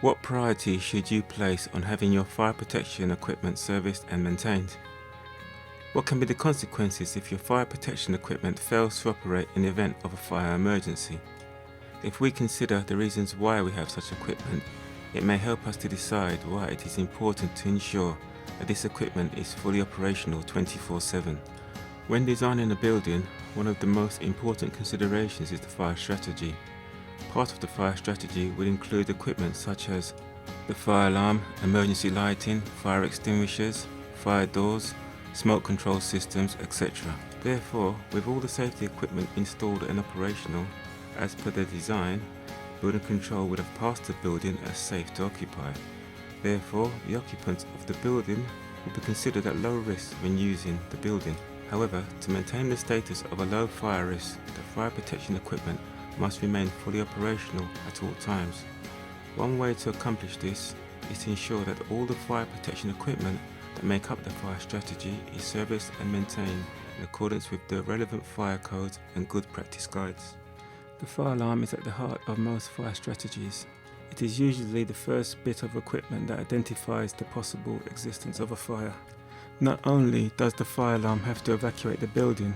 What priority should you place on having your fire protection equipment serviced and maintained? What can be the consequences if your fire protection equipment fails to operate in the event of a fire emergency? If we consider the reasons why we have such equipment, it may help us to decide why it is important to ensure that this equipment is fully operational 24/7. When designing a building, one of the most important considerations is the fire strategy. Part of the fire strategy will include equipment such as the fire alarm, emergency lighting, fire extinguishers, fire doors, smoke control systems, etc. Therefore, with all the safety equipment installed and operational as per the design, building control would have passed the building as safe to occupy. Therefore, the occupants of the building will be considered at low risk when using the building. However, to maintain the status of a low fire risk, the fire protection equipment must remain fully operational at all times. One way to accomplish this is to ensure that all the fire protection equipment that make up the fire strategy is serviced and maintained in accordance with the relevant fire codes and good practice guides. The fire alarm is at the heart of most fire strategies. It is usually the first bit of equipment that identifies the possible existence of a fire. Not only does the fire alarm have to evacuate the building,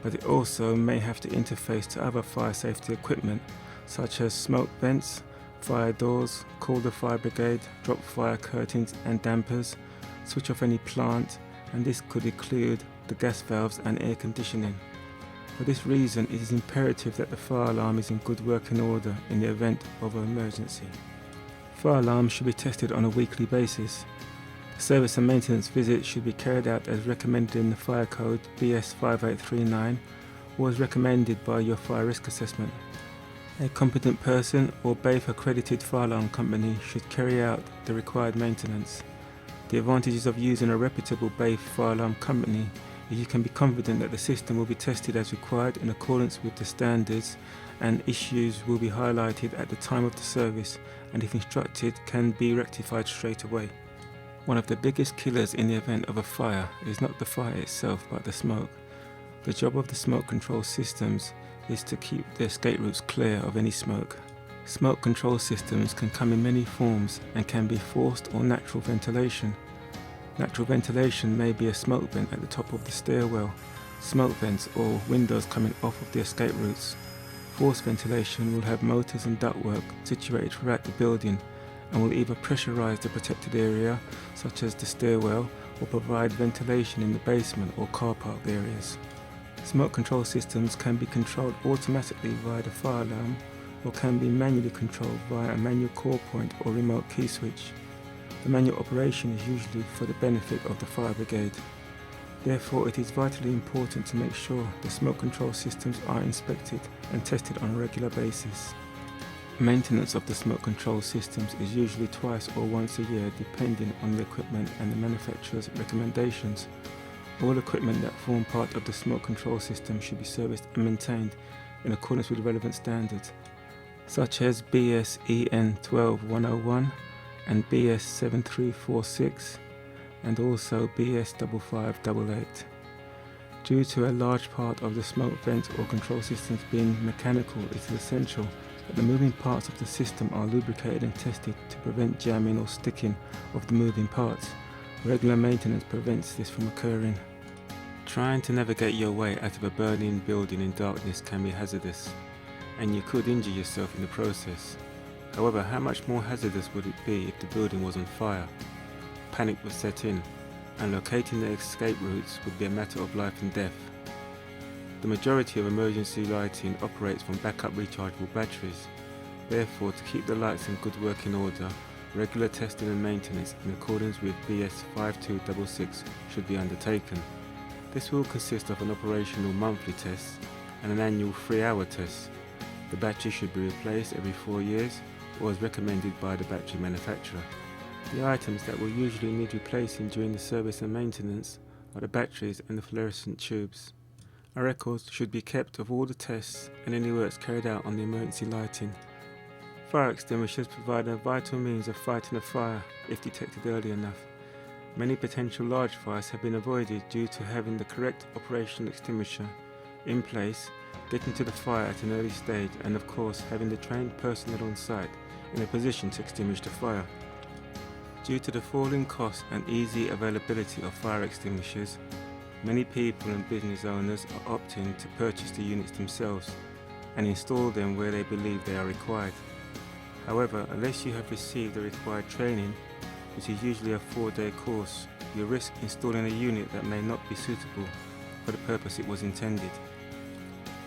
but it also may have to interface to other fire safety equipment such as smoke vents, fire doors, call the fire brigade, drop fire curtains and dampers, switch off any plant, and this could include the gas valves and air conditioning. For this reason, it is imperative that the fire alarm is in good working order in the event of an emergency. Fire alarms should be tested on a weekly basis. Service and maintenance visits should be carried out as recommended in the Fire Code BS 5839 or as recommended by your fire risk assessment. A competent person or BAFE accredited fire alarm company should carry out the required maintenance. The advantages of using a reputable BAFE fire alarm company is you can be confident that the system will be tested as required in accordance with the standards, and issues will be highlighted at the time of the service, and if instructed can be rectified straight away. One of the biggest killers in the event of a fire is not the fire itself but the smoke. The job of the smoke control systems is to keep the escape routes clear of any smoke. Smoke control systems can come in many forms and can be forced or natural ventilation. Natural ventilation may be a smoke vent at the top of the stairwell, smoke vents or windows coming off of the escape routes. Forced ventilation will have motors and ductwork situated throughout the building and will either pressurize the protected area, such as the stairwell, or provide ventilation in the basement or car park areas. Smoke control systems can be controlled automatically via the fire alarm or can be manually controlled via a manual call point or remote key switch. The manual operation is usually for the benefit of the fire brigade. Therefore, it is vitally important to make sure the smoke control systems are inspected and tested on a regular basis. Maintenance of the smoke control systems is usually twice or once a year depending on the equipment and the manufacturer's recommendations. All equipment that form part of the smoke control system should be serviced and maintained in accordance with relevant standards, such as BS EN 12101 and BS 7346 and also BS 5588. Due to a large part of the smoke vent or control systems being mechanical, it is essential that the moving parts of the system are lubricated and tested to prevent jamming or sticking of the moving parts. Regular maintenance prevents this from occurring. Trying to navigate your way out of a burning building in darkness can be hazardous, and you could injure yourself in the process. However, how much more hazardous would it be if the building was on fire? Panic would set in, and locating the escape routes would be a matter of life and death. The majority of emergency lighting operates from backup rechargeable batteries. Therefore, to keep the lights in good working order, regular testing and maintenance in accordance with BS 5266 should be undertaken. This will consist of an operational monthly test and an annual 3-hour test. The battery should be replaced every 4 years or as recommended by the battery manufacturer. The items that will usually need replacing during the service and maintenance are the batteries and the fluorescent tubes. A record should be kept of all the tests and any works carried out on the emergency lighting. Fire extinguishers provide a vital means of fighting a fire if detected early enough. Many potential large fires have been avoided due to having the correct operational extinguisher in place, getting to the fire at an early stage, and of course having the trained personnel on site in a position to extinguish the fire. Due to the falling cost and easy availability of fire extinguishers, many people and business owners are opting to purchase the units themselves and install them where they believe they are required. However, unless you have received the required training, which is usually a 4-day course, you risk installing a unit that may not be suitable for the purpose it was intended.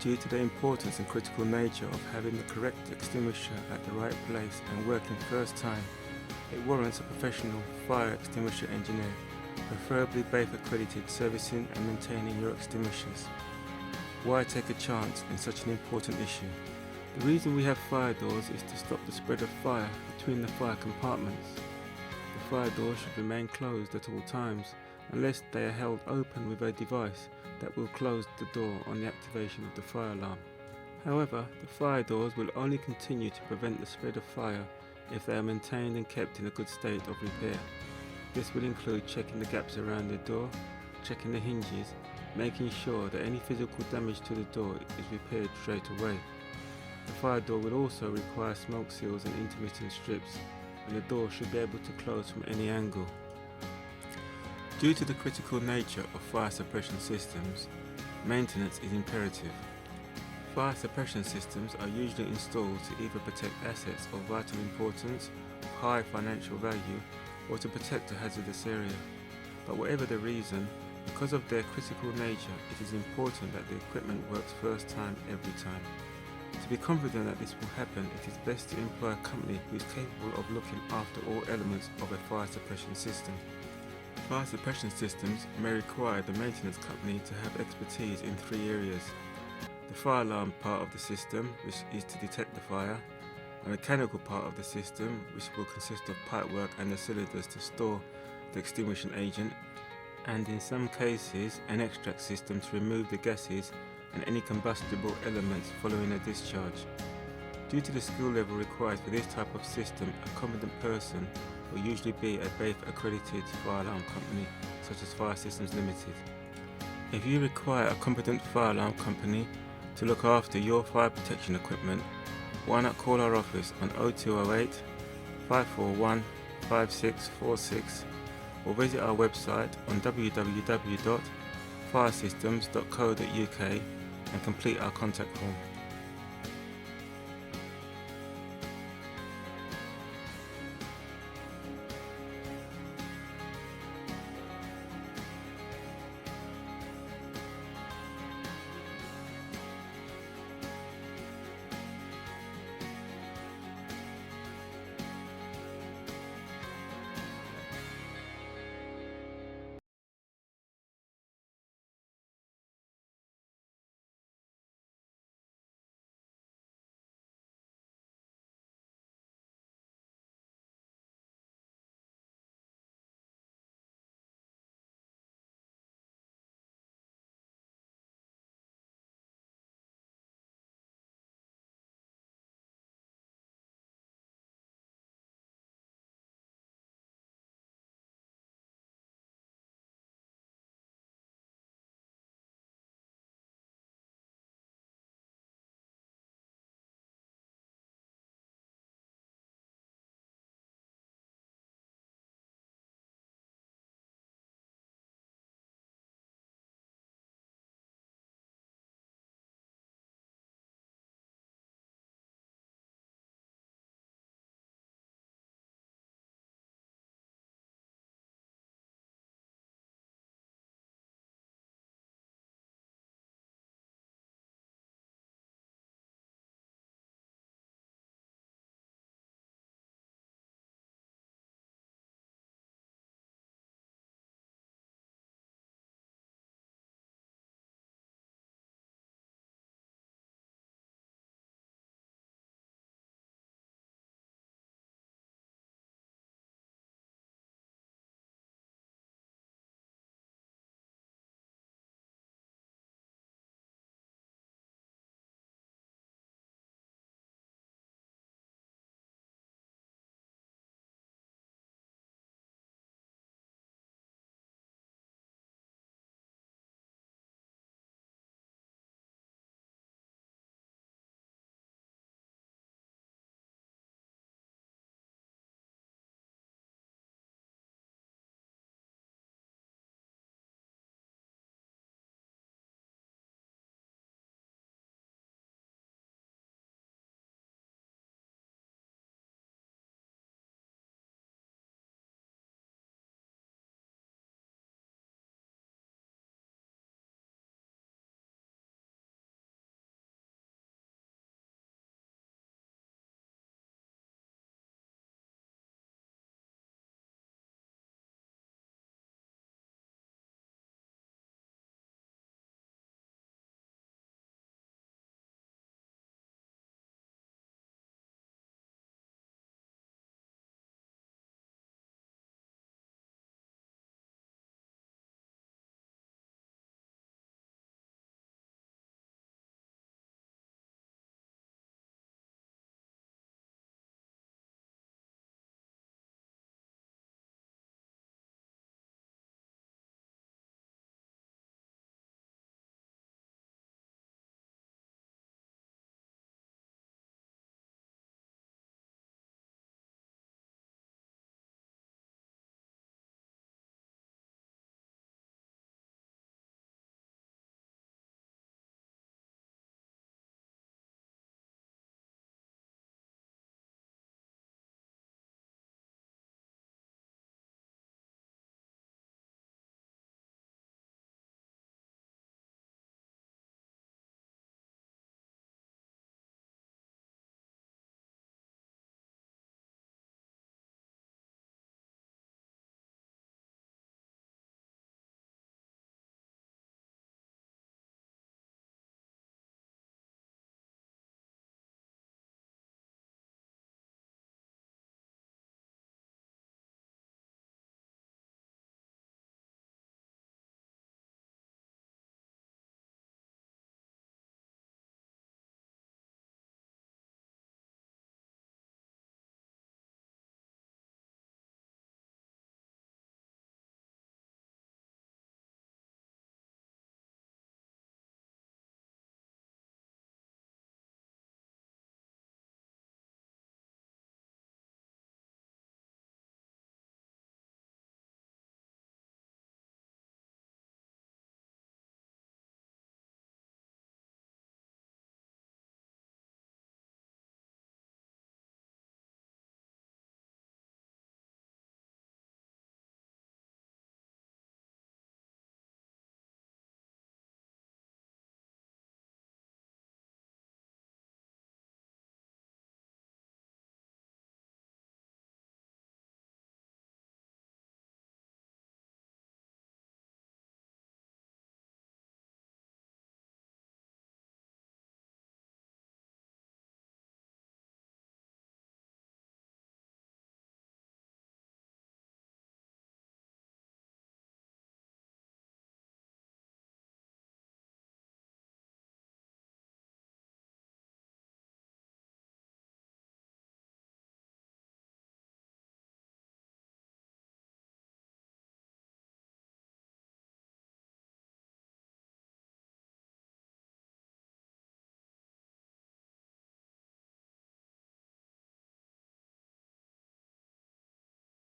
Due to the importance and critical nature of having the correct extinguisher at the right place and working first time, it warrants a professional fire extinguisher engineer, preferably BAFE accredited, servicing and maintaining your extinguishers. Why take a chance in such an important issue? The reason we have fire doors is to stop the spread of fire between the fire compartments. The fire doors should remain closed at all times unless they are held open with a device that will close the door on the activation of the fire alarm. However, the fire doors will only continue to prevent the spread of fire if they are maintained and kept in a good state of repair. This will include checking the gaps around the door, checking the hinges, making sure that any physical damage to the door is repaired straight away. The fire door will also require smoke seals and intermittent strips, and the door should be able to close from any angle. Due to the critical nature of fire suppression systems, maintenance is imperative. Fire suppression systems are usually installed to either protect assets of vital importance, of high financial value, or to protect a hazardous area. But whatever the reason, because of their critical nature, it is important that the equipment works first time every time. To be confident that this will happen, it is best to employ a company who is capable of looking after all elements of a fire suppression system. Fire suppression systems may require the maintenance company to have expertise in 3 areas: the fire alarm part of the system, which is to detect the fire, a mechanical part of the system, which will consist of pipework and the cylinders to store the extinguishing agent, and in some cases an extract system to remove the gases and any combustible elements following a discharge. Due to the skill level required for this type of system, a competent person will usually be a BAFE accredited fire alarm company such as Fire Systems Limited. If you require a competent fire alarm company to look after your fire protection equipment, why not call our office on 0208 541 5646 or visit our website on www.firesystems.co.uk and complete our contact form.